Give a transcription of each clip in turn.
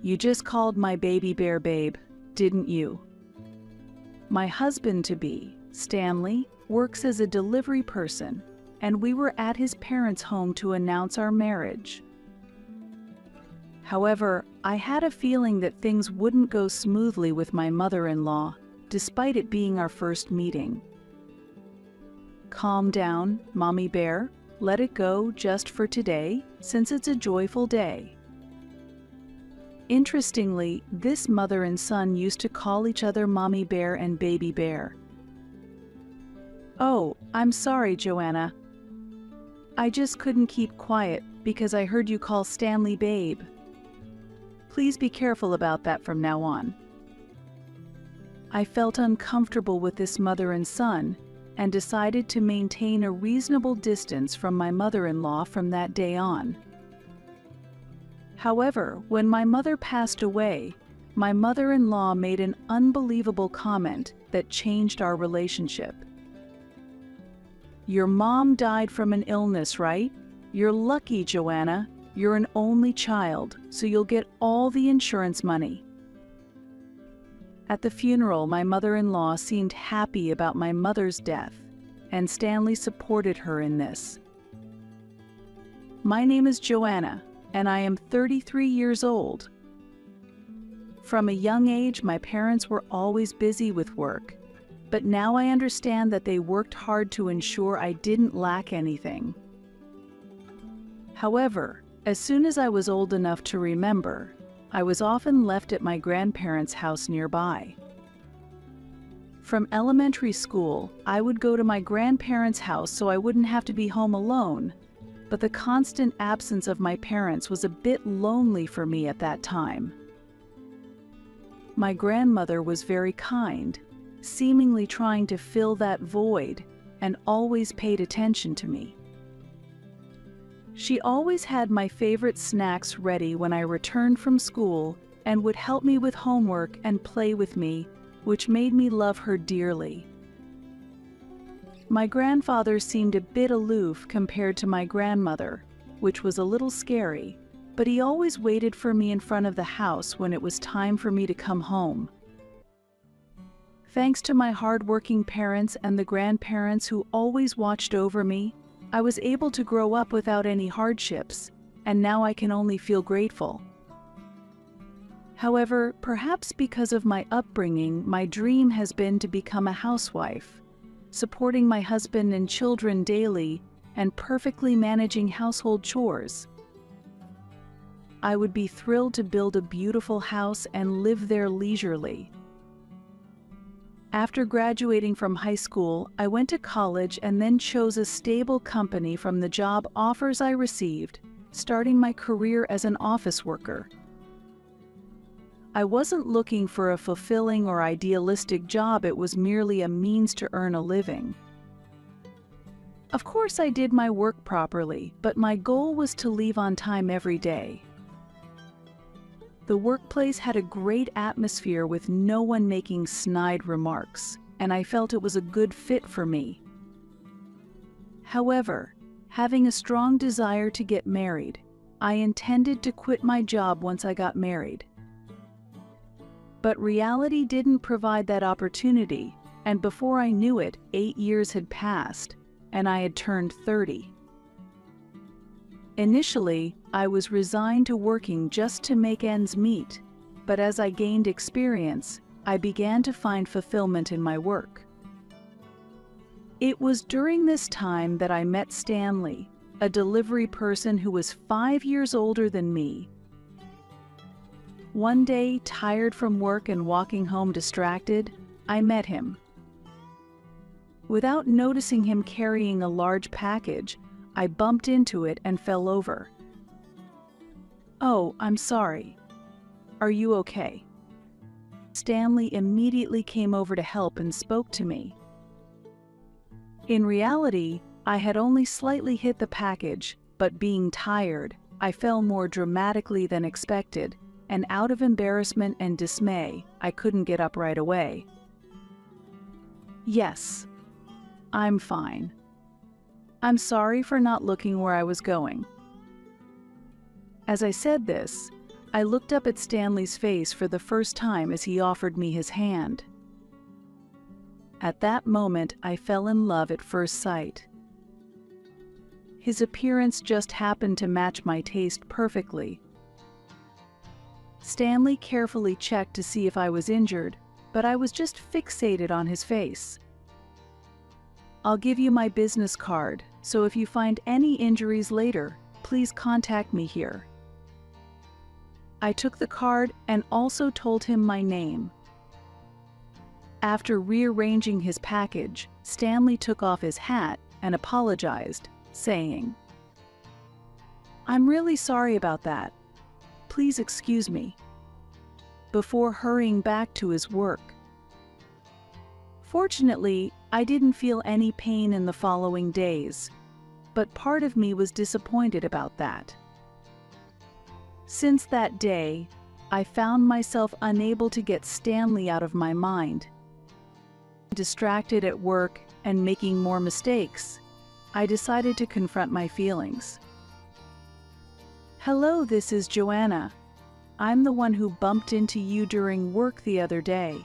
You just called my baby bear babe, didn't you? My husband-to-be, Stanley, works as a delivery person, and we were at his parents' home to announce our marriage. However, I had a feeling that things wouldn't go smoothly with my mother-in-law, despite it being our first meeting. Calm down, Mommy Bear. Let it go just for today, since it's a joyful day. Interestingly, this mother and son used to call each other Mommy Bear and Baby Bear. Oh, I'm sorry, Joanna. I just couldn't keep quiet because I heard you call Stanley babe. Please be careful about that from now on. I felt uncomfortable with this mother and son and decided to maintain a reasonable distance from my mother-in-law from that day on. However, when my mother passed away, my mother-in-law made an unbelievable comment that changed our relationship. Your mom died from an illness, right? You're lucky, Joanna. You're an only child, so you'll get all the insurance money. At the funeral, my mother-in-law seemed happy about my mother's death, and Stanley supported her in this. My name is Joanna, and I am 33 years old. From a young age, my parents were always busy with work, but now I understand that they worked hard to ensure I didn't lack anything. However, as soon as I was old enough to remember, I was often left at my grandparents' house nearby. From elementary school, I would go to my grandparents' house so I wouldn't have to be home alone, but the constant absence of my parents was a bit lonely for me at that time. My grandmother was very kind, seemingly trying to fill that void, and always paid attention to me. She always had my favorite snacks ready when I returned from school and would help me with homework and play with me, which made me love her dearly. My grandfather seemed a bit aloof compared to my grandmother, which was a little scary, but he always waited for me in front of the house when it was time for me to come home. Thanks to my hardworking parents and the grandparents who always watched over me, I was able to grow up without any hardships, and now I can only feel grateful. However, perhaps because of my upbringing, my dream has been to become a housewife, supporting my husband and children daily and perfectly managing household chores. I would be thrilled to build a beautiful house and live there leisurely. After graduating from high school, I went to college and then chose a stable company from the job offers I received, starting my career as an office worker. I wasn't looking for a fulfilling or idealistic job, it was merely a means to earn a living. Of course, I did my work properly, but my goal was to leave on time every day. The workplace had a great atmosphere with no one making snide remarks, and I felt it was a good fit for me. However, having a strong desire to get married, I intended to quit my job once I got married. But reality didn't provide that opportunity, and before I knew it, 8 years had passed, and I had turned 30. Initially, I was resigned to working just to make ends meet, but as I gained experience, I began to find fulfillment in my work. It was during this time that I met Stanley, a delivery person who was 5 years older than me. One day, tired from work and walking home distracted, I met him. Without noticing him carrying a large package, I bumped into it and fell over. "Oh, I'm sorry. Are you okay?" Stanley immediately came over to help and spoke to me. In reality, I had only slightly hit the package, but being tired, I fell more dramatically than expected, and out of embarrassment and dismay, I couldn't get up right away. "Yes, I'm fine. I'm sorry for not looking where I was going." As I said this, I looked up at Stanley's face for the first time as he offered me his hand. At that moment, I fell in love at first sight. His appearance just happened to match my taste perfectly. Stanley carefully checked to see if I was injured, but I was just fixated on his face. "I'll give you my business card, so if you find any injuries later, please contact me here." I took the card and also told him my name. After rearranging his package, Stanley took off his hat and apologized, saying, "I'm really sorry about that. Please excuse me," before hurrying back to his work. Fortunately, I didn't feel any pain in the following days, but part of me was disappointed about that. Since that day, I found myself unable to get Stanley out of my mind. Distracted at work and making more mistakes, I decided to confront my feelings. "Hello, this is Joanna. I'm the one who bumped into you during work the other day."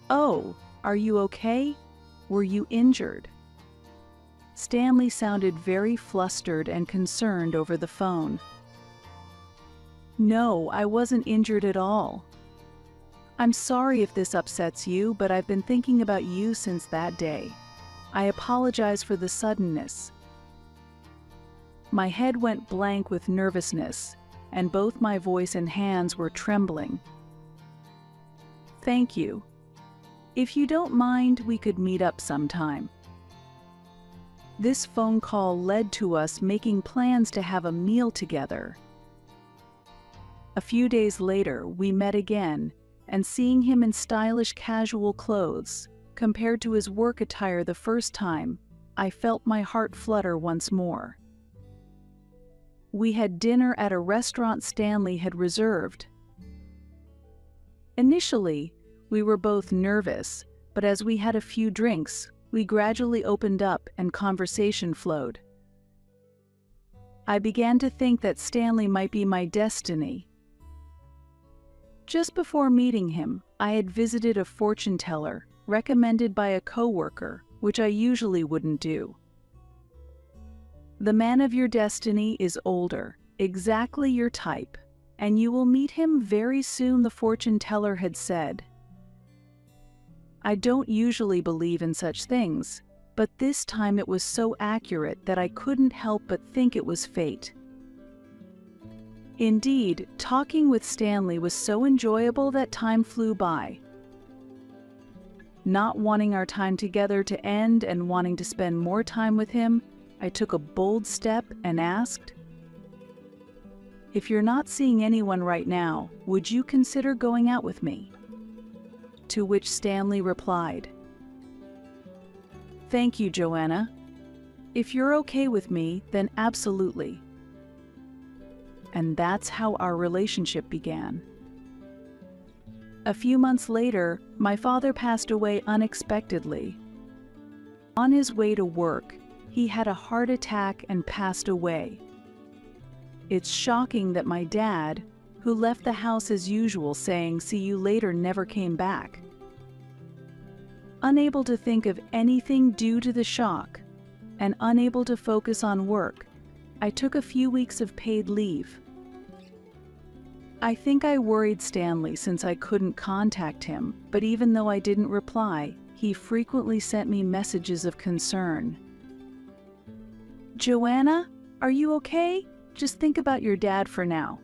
"Oh, are you okay? Were you injured?" Stanley sounded very flustered and concerned over the phone. "No, I wasn't injured at all. I'm sorry if this upsets you, but I've been thinking about you since that day. I apologize for the suddenness." My head went blank with nervousness, and both my voice and hands were trembling. "Thank you. If you don't mind, we could meet up sometime." This phone call led to us making plans to have a meal together. A few days later, we met again, and seeing him in stylish casual clothes, compared to his work attire the first time, I felt my heart flutter once more. We had dinner at a restaurant Stanley had reserved. Initially, we were both nervous, but as we had a few drinks, we gradually opened up and conversation flowed. I began to think that Stanley might be my destiny. Just before meeting him, I had visited a fortune teller, recommended by a coworker, which I usually wouldn't do. "The man of your destiny is older, exactly your type, and you will meet him very soon," the fortune teller had said. I don't usually believe in such things, but this time it was so accurate that I couldn't help but think it was fate. Indeed, talking with Stanley was so enjoyable that time flew by. Not wanting our time together to end and wanting to spend more time with him, I took a bold step and asked, "If you're not seeing anyone right now, would you consider going out with me?" To which Stanley replied, "Thank you, Joanna. If you're okay with me, then absolutely." And that's how our relationship began. A few months later, my father passed away unexpectedly. On his way to work, he had a heart attack and passed away. It's shocking that my dad, who left the house as usual saying "see you later," never came back. Unable to think of anything due to the shock, and unable to focus on work, I took a few weeks of paid leave. I think I worried Stanley since I couldn't contact him, but even though I didn't reply, he frequently sent me messages of concern. "Joanna, are you okay? Just think about your dad for now.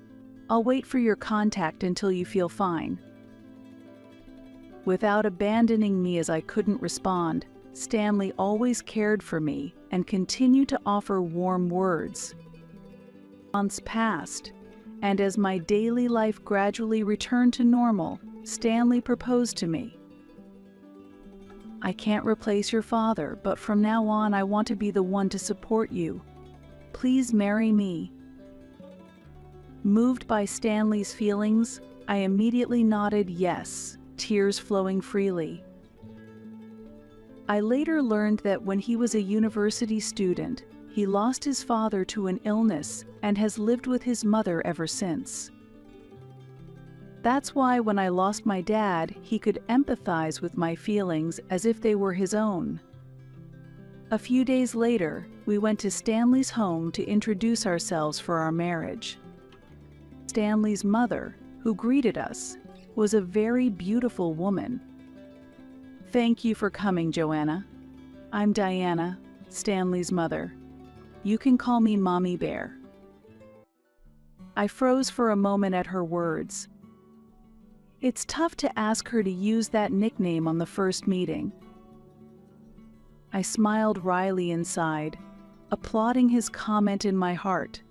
I'll wait for your contact until you feel fine." Without abandoning me as I couldn't respond, Stanley always cared for me and continued to offer warm words. Months passed, and as my daily life gradually returned to normal, Stanley proposed to me. "I can't replace your father, but from now on I want to be the one to support you. Please marry me." Moved by Stanley's feelings, I immediately nodded yes, tears flowing freely. I later learned that when he was a university student, he lost his father to an illness and has lived with his mother ever since. That's why when I lost my dad, he could empathize with my feelings as if they were his own. A few days later, we went to Stanley's home to introduce ourselves for our marriage. Stanley's mother, who greeted us, was a very beautiful woman. "Thank you for coming, Joanna. I'm Diana, Stanley's mother. You can call me Mommy Bear." I froze for a moment at her words. It's tough to ask her to use that nickname on the first meeting. I smiled wryly inside, applauding his comment in my heart.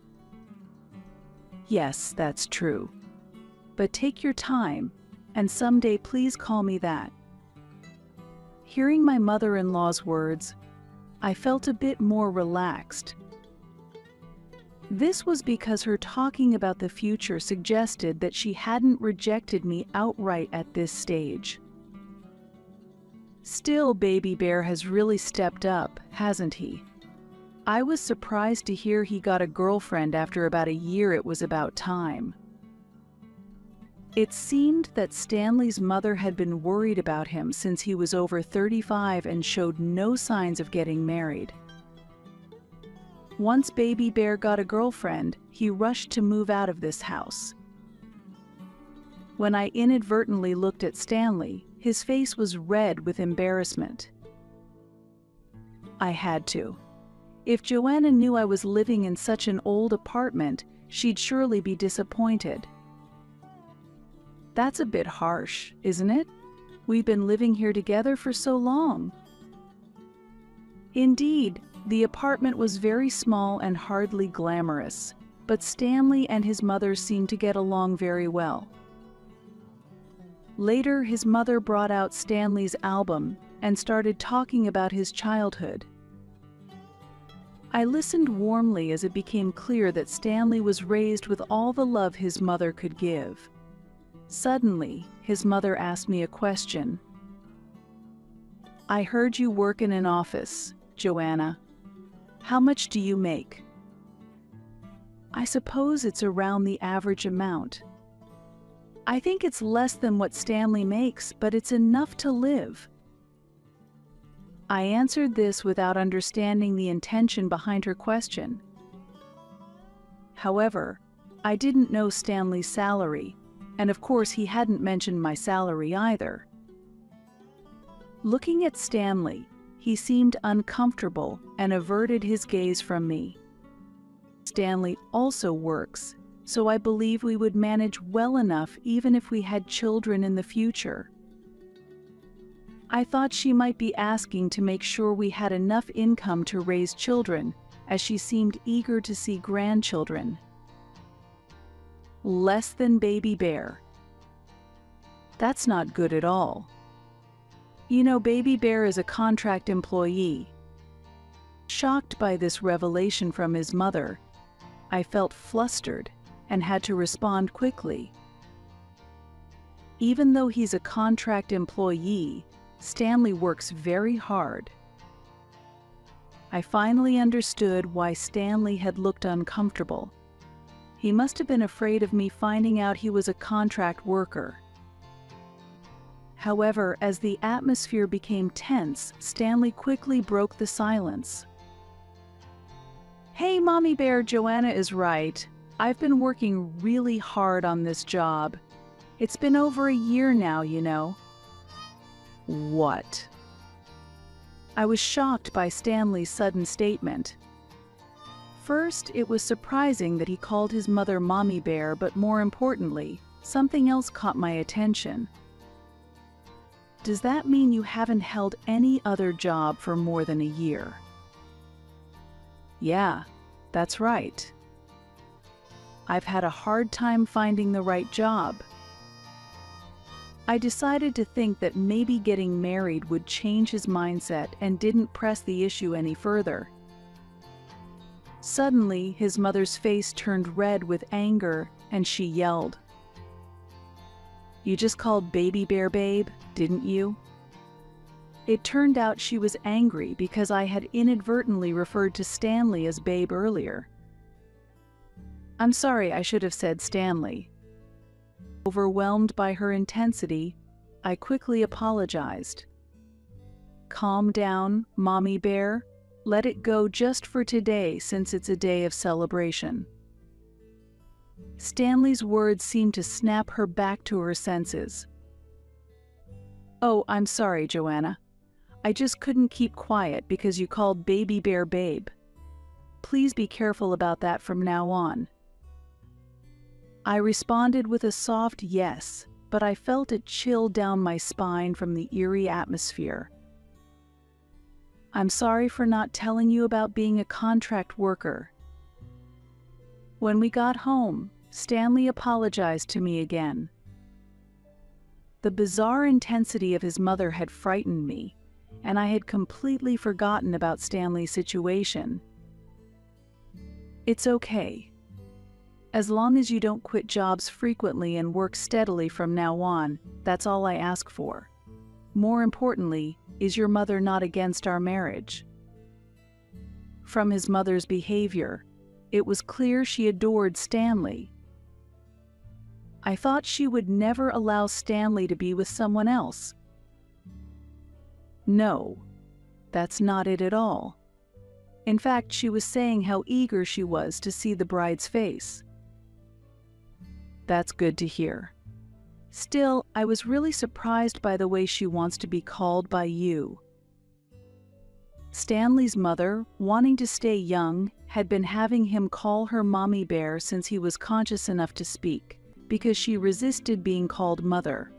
Yes, that's true. But take your time, and someday please call me that. Hearing my mother-in-law's words, I felt a bit more relaxed. This was because her talking about the future suggested that she hadn't rejected me outright at this stage. Still, Baby Bear has really stepped up, hasn't he? I was surprised to hear he got a girlfriend after about a year. It was about time. It seemed that Stanley's mother had been worried about him since he was over 35 and showed no signs of getting married. Once Baby Bear got a girlfriend, he rushed to move out of this house. When I inadvertently looked at Stanley, his face was red with embarrassment. I had to. If Joanna knew I was living in such an old apartment, she'd surely be disappointed. That's a bit harsh, isn't it? We've been living here together for so long. Indeed, the apartment was very small and hardly glamorous, but Stanley and his mother seemed to get along very well. Later, his mother brought out Stanley's album and started talking about his childhood. I listened warmly as it became clear that Stanley was raised with all the love his mother could give. Suddenly, his mother asked me a question. "I heard you work in an office, Joanna. How much do you make?" "I suppose it's around the average amount. I think it's less than what Stanley makes, but it's enough to live." I answered this without understanding the intention behind her question. However, I didn't know Stanley's salary, and of course he hadn't mentioned my salary either. Looking at Stanley, he seemed uncomfortable and averted his gaze from me. Stanley also works, so I believe we would manage well enough even if we had children in the future. I thought she might be asking to make sure we had enough income to raise children, as she seemed eager to see grandchildren. Less than Baby Bear. That's not good at all. You know, Baby Bear is a contract employee. Shocked by this revelation from his mother, I felt flustered and had to respond quickly. Even though he's a contract employee, Stanley works very hard. I finally understood why Stanley had looked uncomfortable. He must have been afraid of me finding out he was a contract worker. However, as the atmosphere became tense, Stanley quickly broke the silence. "Hey, Mommy Bear, Joanna is right. I've been working really hard on this job. It's been over a year now, you know." What? I was shocked by Stanley's sudden statement. First, it was surprising that he called his mother Mommy Bear, but more importantly, something else caught my attention. "Does that mean you haven't held any other job for more than a year?" "Yeah, that's right. I've had a hard time finding the right job." I decided to think that maybe getting married would change his mindset and didn't press the issue any further. Suddenly, his mother's face turned red with anger and she yelled, "You just called Baby Bear babe, didn't you?" It turned out she was angry because I had inadvertently referred to Stanley as babe earlier. "I'm sorry, I should have said Stanley." Overwhelmed by her intensity, I quickly apologized. "Calm down, Mommy Bear. Let it go just for today since it's a day of celebration." Stanley's words seemed to snap her back to her senses. "Oh, I'm sorry, Joanna. I just couldn't keep quiet because you called Baby Bear babe. Please be careful about that from now on." I responded with a soft yes, but I felt a chill down my spine from the eerie atmosphere. "I'm sorry for not telling you about being a contract worker." When we got home, Stanley apologized to me again. The bizarre intensity of his mother had frightened me, and I had completely forgotten about Stanley's situation. "It's okay. As long as you don't quit jobs frequently and work steadily from now on, that's all I ask for. More importantly, is your mother not against our marriage?" From his mother's behavior, it was clear she adored Stanley. I thought she would never allow Stanley to be with someone else. No, that's not it at all. In fact, she was saying how eager she was to see the bride's face. That's good to hear. Still, I was really surprised by the way she wants to be called by you. Stanley's mother, wanting to stay young, had been having him call her Mommy Bear since he was conscious enough to speak, because she resisted being called mother.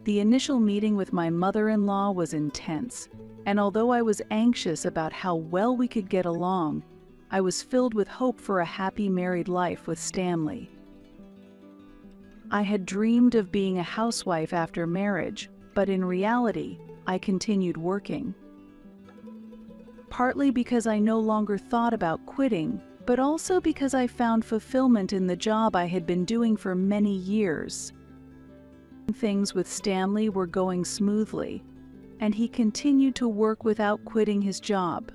The initial meeting with my mother-in-law was intense, and although I was anxious about how well we could get along, I was filled with hope for a happy married life with Stanley. I had dreamed of being a housewife after marriage, but in reality, I continued working. Partly because I no longer thought about quitting, but also because I found fulfillment in the job I had been doing for many years. Things with Stanley were going smoothly, and he continued to work without quitting his job.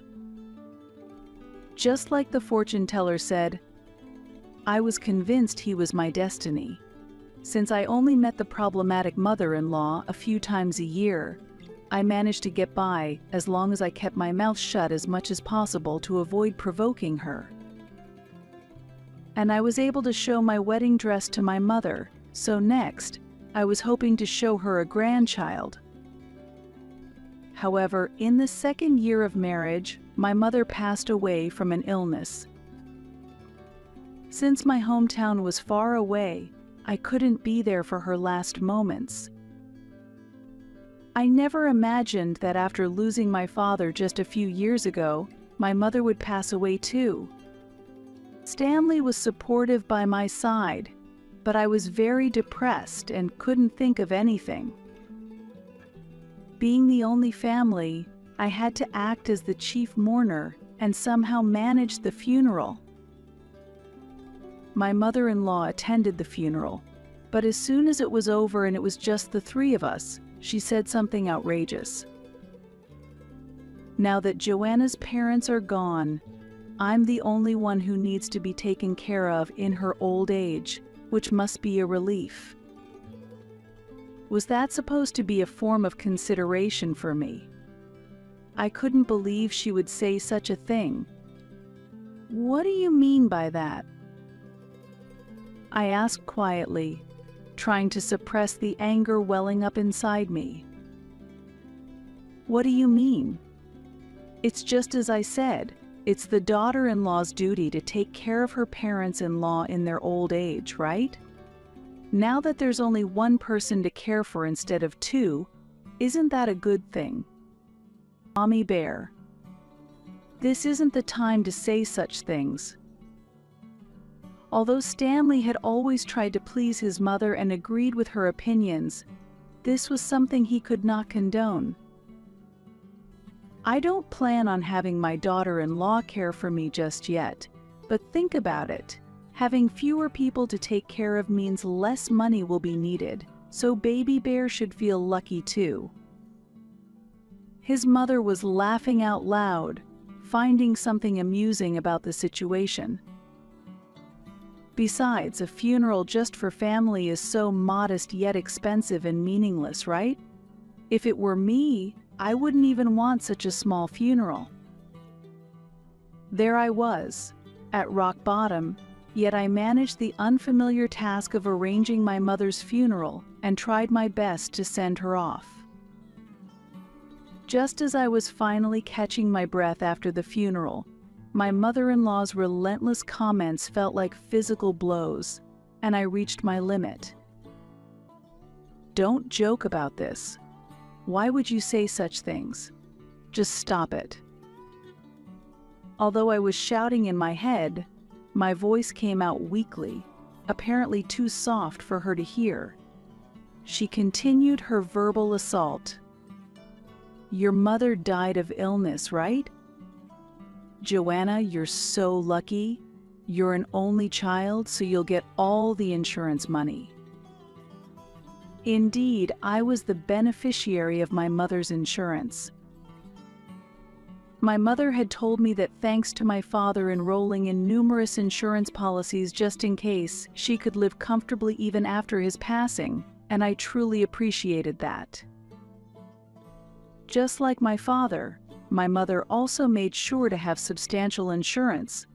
Just like the fortune teller said, I was convinced he was my destiny. Since I only met the problematic mother-in-law a few times a year, I managed to get by as long as I kept my mouth shut as much as possible to avoid provoking her. And I was able to show my wedding dress to my mother, so next, I was hoping to show her a grandchild. However, in the second year of marriage, my mother passed away from an illness. Since my hometown was far away, I couldn't be there for her last moments. I never imagined that after losing my father just a few years ago, my mother would pass away too. Stanley was supportive by my side, but I was very depressed and couldn't think of anything. Being the only family, I had to act as the chief mourner and somehow manage the funeral. My mother-in-law attended the funeral, but as soon as it was over and it was just the three of us, she said something outrageous. Now that Joanna's parents are gone, I'm the only one who needs to be taken care of in her old age, which must be a relief. Was that supposed to be a form of consideration for me? I couldn't believe she would say such a thing. What do you mean by that? I asked quietly, trying to suppress the anger welling up inside me. What do you mean? It's just as I said, it's the daughter-in-law's duty to take care of her parents-in-law in their old age, right? Now that there's only one person to care for instead of two, isn't that a good thing? Mommy Bear. This isn't the time to say such things. Although Stanley had always tried to please his mother and agreed with her opinions, this was something he could not condone. I don't plan on having my daughter-in-law care for me just yet, but think about it. Having fewer people to take care of means less money will be needed, so Baby Bear should feel lucky too. His mother was laughing out loud, finding something amusing about the situation. Besides, a funeral just for family is so modest yet expensive and meaningless, right? If it were me, I wouldn't even want such a small funeral. There I was, at rock bottom, yet I managed the unfamiliar task of arranging my mother's funeral and tried my best to send her off. Just as I was finally catching my breath after the funeral, my mother-in-law's relentless comments felt like physical blows, and I reached my limit. "Don't joke about this. Why would you say such things? Just stop it." Although I was shouting in my head, my voice came out weakly, apparently too soft for her to hear. She continued her verbal assault. "Your mother died of illness, right? Joanna, you're so lucky. You're an only child, so you'll get all the insurance money." Indeed, I was the beneficiary of my mother's insurance. My mother had told me that thanks to my father enrolling in numerous insurance policies just in case, she could live comfortably even after his passing, and I truly appreciated that. Just like my father, my mother also made sure to have substantial insurance.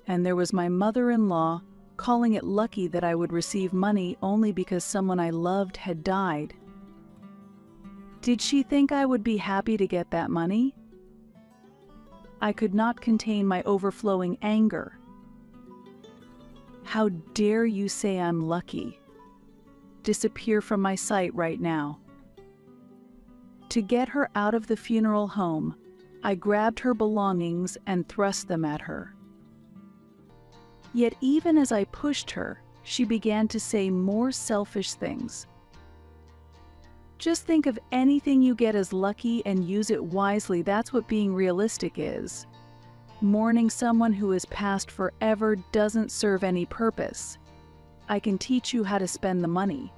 And there was my mother-in-law calling it lucky that I would receive money only because someone I loved had died. Did she think I would be happy to get that money? I could not contain my overflowing anger. "How dare you say I'm lucky? Disappear from my sight right now." To get her out of the funeral home, I grabbed her belongings and thrust them at her. Yet even as I pushed her, she began to say more selfish things. "Just think of anything you get as lucky and use it wisely. That's what being realistic is. Mourning someone who has passed forever doesn't serve any purpose. I can teach you how to spend the money."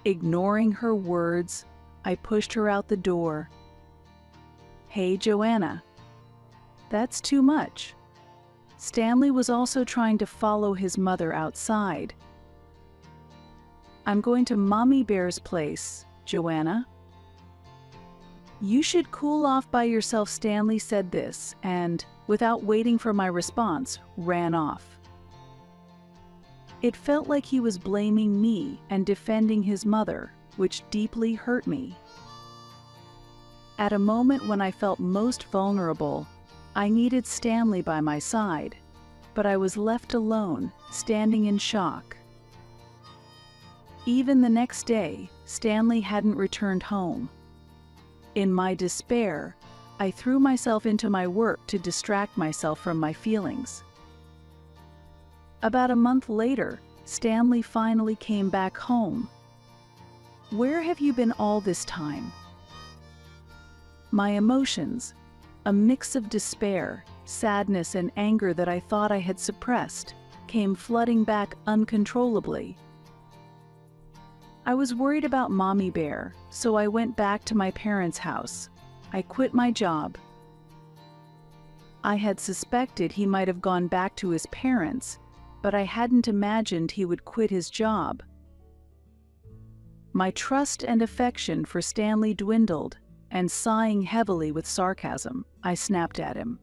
Ignoring her words, I pushed her out the door. "Hey, Joanna, that's too much." Stanley was also trying to follow his mother outside. "I'm going to Mommy Bear's place, Joanna." "You should cool off by yourself," Stanley said this, and, without waiting for my response, ran off. It felt like he was blaming me and defending his mother, which deeply hurt me. At a moment when I felt most vulnerable, I needed Stanley by my side, but I was left alone, standing in shock. Even the next day, Stanley hadn't returned home. In my despair, I threw myself into my work to distract myself from my feelings. About a month later, Stanley finally came back home. "Where have you been all this time?" My emotions, a mix of despair, sadness, and anger that I thought I had suppressed, came flooding back uncontrollably. I was worried about Mommy Bear, so I went back to my parents' house. I quit my job. I had suspected he might have gone back to his parents, but I hadn't imagined he would quit his job. My trust and affection for Stanley dwindled, and sighing heavily with sarcasm, I snapped at him.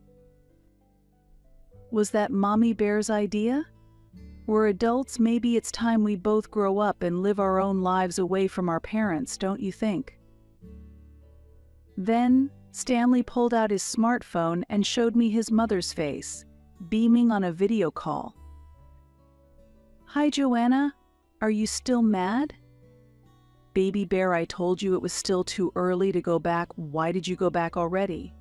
"Was that Mommy Bear's idea? We're adults, maybe it's time we both grow up and live our own lives away from our parents, don't you think?" Then, Stanley pulled out his smartphone and showed me his mother's face, beaming on a video call. "Hi, Joanna. Are you still mad?" "Baby Bear, I told you it was still too early to go back. Why did you go back already?"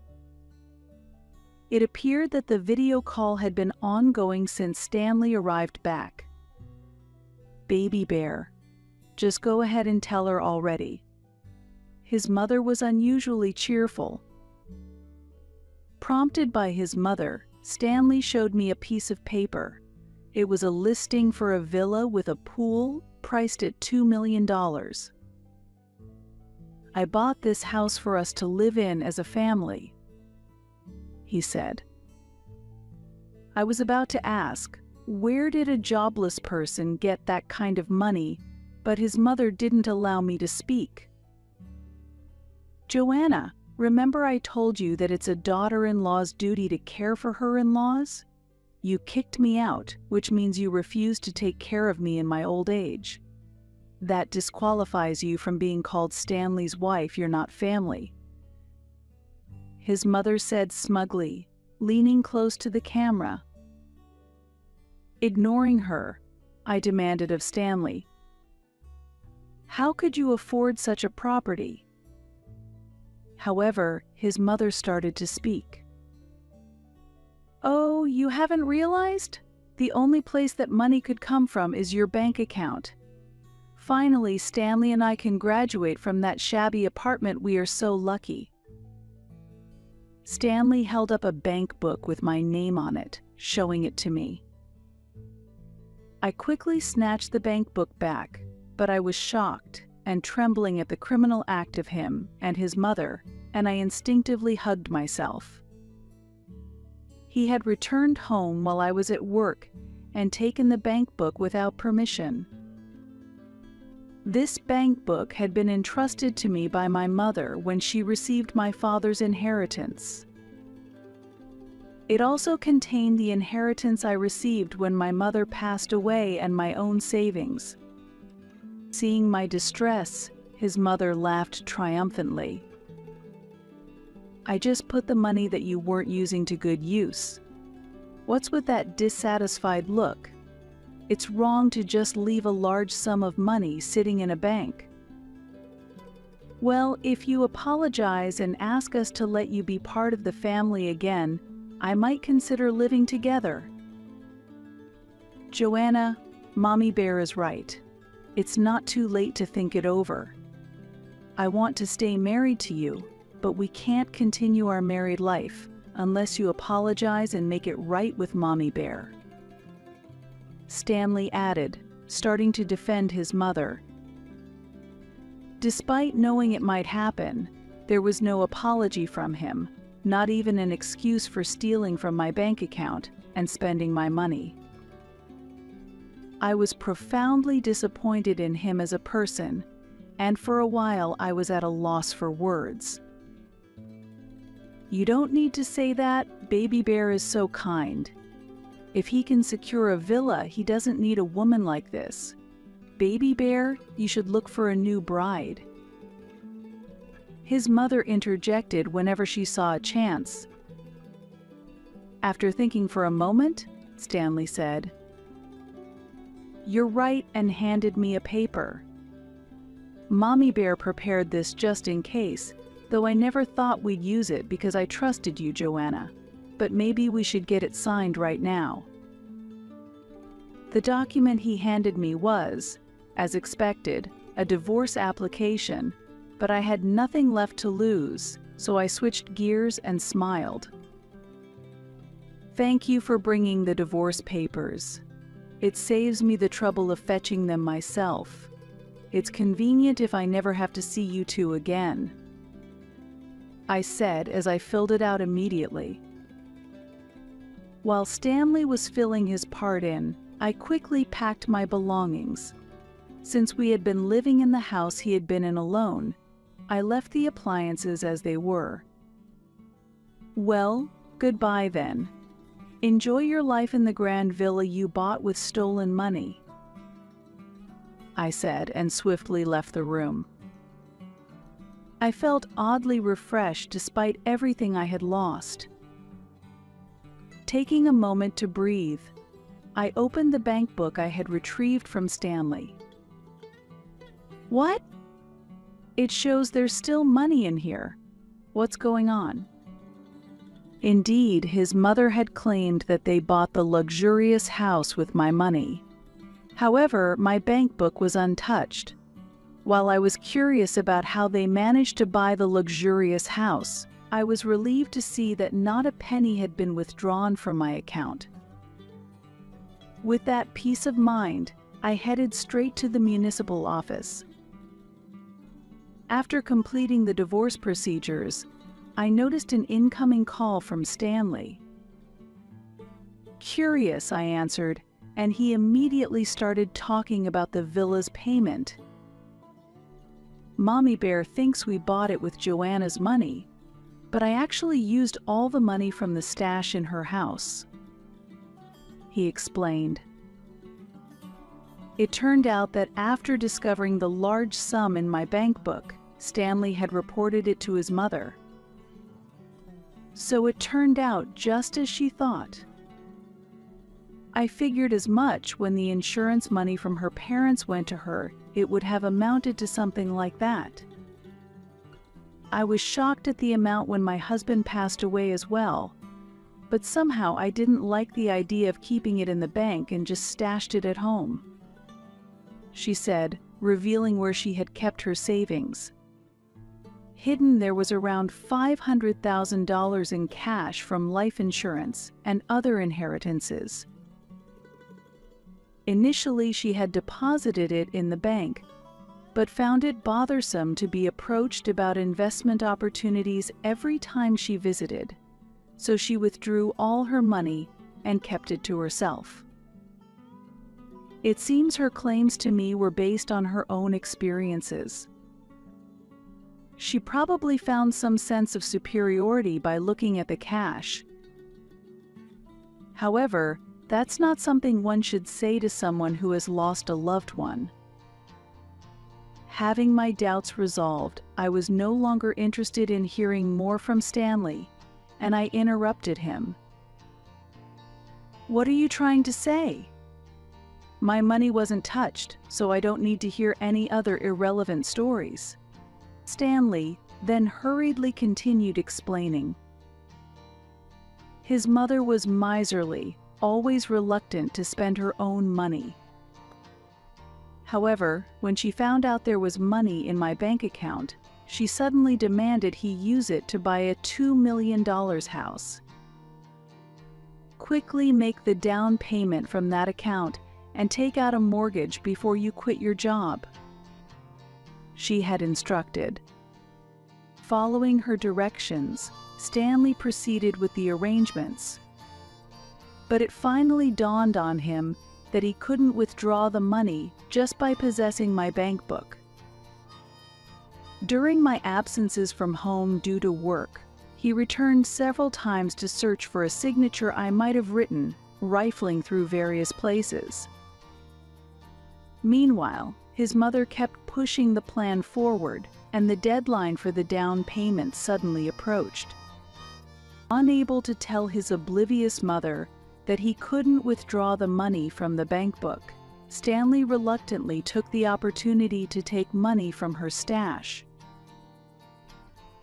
It appeared that the video call had been ongoing since Stanley arrived back. "Baby Bear, just go ahead and tell her already." His mother was unusually cheerful. Prompted by his mother, Stanley showed me a piece of paper. It was a listing for a villa with a pool priced at $2 million. "I bought this house for us to live in as a family," he said. I was about to ask, where did a jobless person get that kind of money, but his mother didn't allow me to speak. "Joanna, remember I told you that it's a daughter-in-law's duty to care for her in-laws? You kicked me out, which means you refused to take care of me in my old age. That disqualifies you from being called Stanley's wife. You're not family," his mother said smugly, leaning close to the camera. Ignoring her, I demanded of Stanley, "How could you afford such a property?" However, his mother started to speak. "Oh, you haven't realized? The only place that money could come from is your bank account. Finally, Stanley and I can graduate from that shabby apartment. We are so lucky." Stanley held up a bank book with my name on it, showing it to me. I quickly snatched the bank book back, but I was shocked and trembling at the criminal act of him and his mother, and I instinctively hugged myself. He had returned home while I was at work and taken the bank book without permission. This bank book had been entrusted to me by my mother when she received my father's inheritance. It also contained the inheritance I received when my mother passed away and my own savings. Seeing my distress, his mother laughed triumphantly. "I just put the money that you weren't using to good use. What's with that dissatisfied look? It's wrong to just leave a large sum of money sitting in a bank." "Well, if you apologize and ask us to let you be part of the family again, I might consider living together." "Joanna, Mommy Bear is right. It's not too late to think it over. I want to stay married to you, but we can't continue our married life unless you apologize and make it right with Mommy Bear," Stanley added, starting to defend his mother. Despite knowing it might happen, there was no apology from him, not even an excuse for stealing from my bank account and spending my money. I was profoundly disappointed in him as a person, and for a while I was at a loss for words. "You don't need to say that. Baby Bear is so kind. If he can secure a villa, he doesn't need a woman like this. Baby Bear, you should look for a new bride," his mother interjected whenever she saw a chance. After thinking for a moment, Stanley said, "You're right," and handed me a paper. "Mommy Bear prepared this just in case, though I never thought we'd use it because I trusted you, Joanna. But maybe we should get it signed right now." The document he handed me was, as expected, a divorce application, but I had nothing left to lose, so I switched gears and smiled. "Thank you for bringing the divorce papers. It saves me the trouble of fetching them myself. It's convenient if I never have to see you two again," I said as I filled it out immediately. While Stanley was filling his part in, I quickly packed my belongings. Since we had been living in the house he had been in alone, I left the appliances as they were. "Well, goodbye then. Enjoy your life in the grand villa you bought with stolen money," I said, and swiftly left the room. I felt oddly refreshed despite everything I had lost. Taking a moment to breathe, I opened the bank book I had retrieved from Stanley. "What? It shows there's still money in here. What's going on?" Indeed, his mother had claimed that they bought the luxurious house with my money. However, my bank book was untouched. While I was curious about how they managed to buy the luxurious house, I was relieved to see that not a penny had been withdrawn from my account. With that peace of mind, I headed straight to the municipal office. After completing the divorce procedures, I noticed an incoming call from Stanley. Curious, I answered, and he immediately started talking about the villa's payment. Mommy Bear thinks we bought it with Joanna's money, but I actually used all the money from the stash in her house, he explained. It turned out that after discovering the large sum in my bank book, Stanley had reported it to his mother. So it turned out just as she thought. I figured as much. When the insurance money from her parents went to her, it would have amounted to something like that. I was shocked at the amount when my husband passed away as well, but somehow I didn't like the idea of keeping it in the bank and just stashed it at home, she said, revealing where she had kept her savings. Hidden there was around $500,000 in cash from life insurance and other inheritances. Initially, she had deposited it in the bank, but found it bothersome to be approached about investment opportunities every time she visited, so she withdrew all her money and kept it to herself. It seems her claims to me were based on her own experiences. She probably found some sense of superiority by looking at the cash. However, that's not something one should say to someone who has lost a loved one. Having my doubts resolved, I was no longer interested in hearing more from Stanley, and I interrupted him. "What are you trying to say? My money wasn't touched, so I don't need to hear any other irrelevant stories." Stanley then hurriedly continued explaining. His mother was miserly, always reluctant to spend her own money. However, when she found out there was money in my bank account, she suddenly demanded he use it to buy a $2 million house. "Quickly make the down payment from that account and take out a mortgage before you quit your job," she had instructed. Following her directions, Stanley proceeded with the arrangements. But it finally dawned on him that he couldn't withdraw the money just by possessing my bank book. During my absences from home due to work, he returned several times to search for a signature I might have written, rifling through various places. Meanwhile, his mother kept pushing the plan forward, and the deadline for the down payment suddenly approached. Unable to tell his oblivious mother that he couldn't withdraw the money from the bank book, Stanley reluctantly took the opportunity to take money from her stash.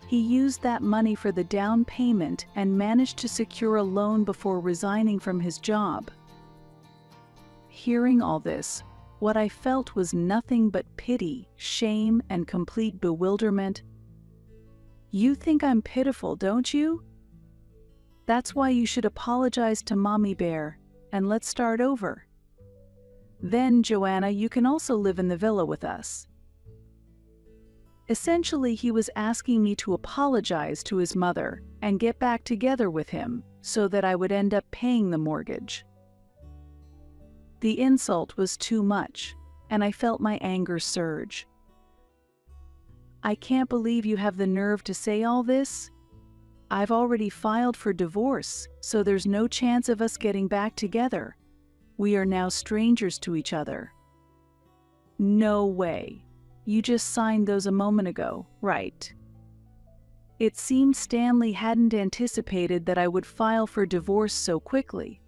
He used that money for the down payment and managed to secure a loan before resigning from his job. Hearing all this, what I felt was nothing but pity, shame, and complete bewilderment. "You think I'm pitiful, don't you? That's why you should apologize to Mommy Bear, and let's start over. Then, Joanna, you can also live in the villa with us." Essentially, he was asking me to apologize to his mother and get back together with him so that I would end up paying the mortgage. The insult was too much, and I felt my anger surge. "I can't believe you have the nerve to say all this. I've already filed for divorce, so there's no chance of us getting back together. We are now strangers to each other." "No way. You just signed those a moment ago, right?" It seemed Stanley hadn't anticipated that I would file for divorce so quickly.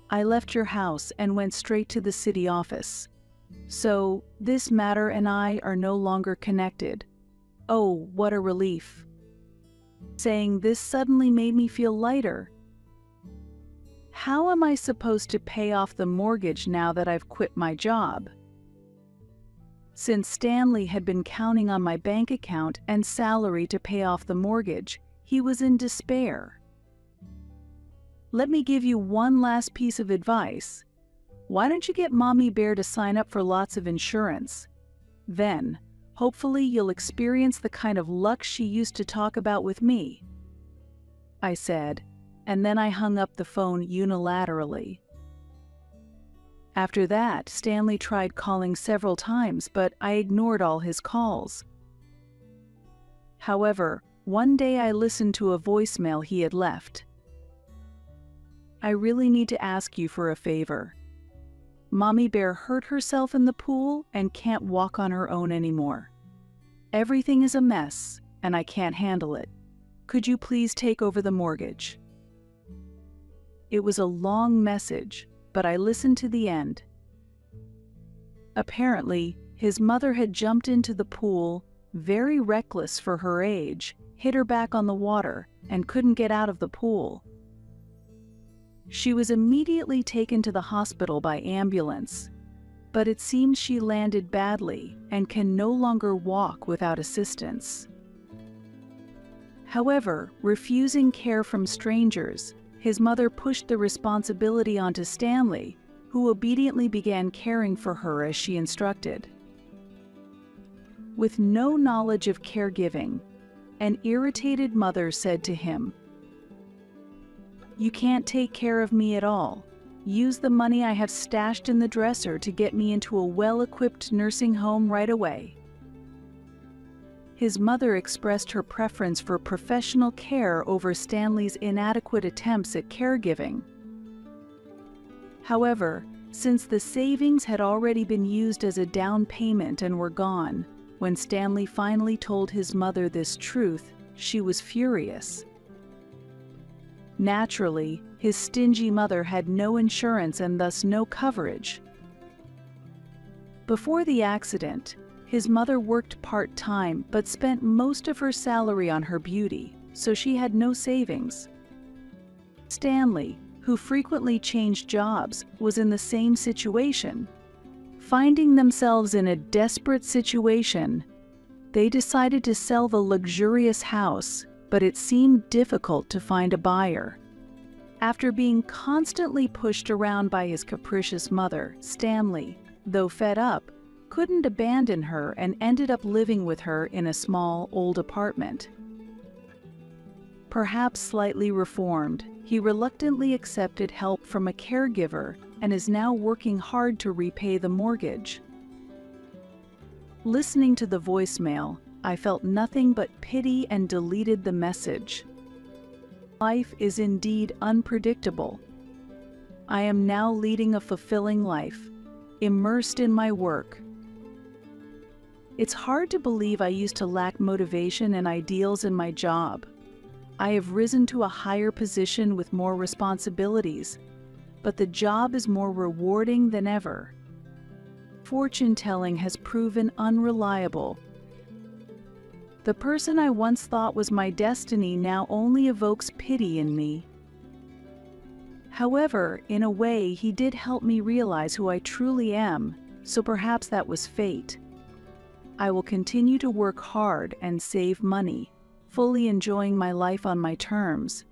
"I left your house and went straight to the city office. So, this matter and I are no longer connected. Oh, what a relief." Saying this suddenly made me feel lighter. How am I supposed to pay off the mortgage now that I've quit my job? Since Stanley had been counting on my bank account and salary to pay off the mortgage, he was in despair. "Let me give you one last piece of advice. Why don't you get Mommy Bear to sign up for lots of insurance? Then, hopefully you'll experience the kind of luck she used to talk about with me," I said, and then I hung up the phone unilaterally. After that, Stanley tried calling several times, but I ignored all his calls. However, one day I listened to a voicemail he had left. "I really need to ask you for a favor. Mommy Bear hurt herself in the pool and can't walk on her own anymore. Everything is a mess, and I can't handle it. Could you please take over the mortgage?" It was a long message, but I listened to the end. Apparently, his mother had jumped into the pool, very reckless for her age, hit her back on the water, and couldn't get out of the pool. She was immediately taken to the hospital by ambulance, but it seems she landed badly and can no longer walk without assistance. However, refusing care from strangers, his mother pushed the responsibility onto Stanley, who obediently began caring for her as she instructed. With no knowledge of caregiving, an irritated mother said to him, "You can't take care of me at all. Use the money I have stashed in the dresser to get me into a well-equipped nursing home right away." His mother expressed her preference for professional care over Stanley's inadequate attempts at caregiving. However, since the savings had already been used as a down payment and were gone, when Stanley finally told his mother this truth, she was furious. Naturally, his stingy mother had no insurance and thus no coverage. Before the accident, his mother worked part-time but spent most of her salary on her beauty, so she had no savings. Stanley, who frequently changed jobs, was in the same situation. Finding themselves in a desperate situation, they decided to sell the luxurious house, but it seemed difficult to find a buyer. After being constantly pushed around by his capricious mother, Stanley, though fed up, couldn't abandon her and ended up living with her in a small, old apartment. Perhaps slightly reformed, he reluctantly accepted help from a caregiver and is now working hard to repay the mortgage. Listening to the voicemail, I felt nothing but pity and deleted the message. Life is indeed unpredictable. I am now leading a fulfilling life, immersed in my work. It's hard to believe I used to lack motivation and ideals in my job. I have risen to a higher position with more responsibilities, but the job is more rewarding than ever. Fortune-telling has proven unreliable. The person I once thought was my destiny now only evokes pity in me. However, in a way, he did help me realize who I truly am, so perhaps that was fate. I will continue to work hard and save money, fully enjoying my life on my terms,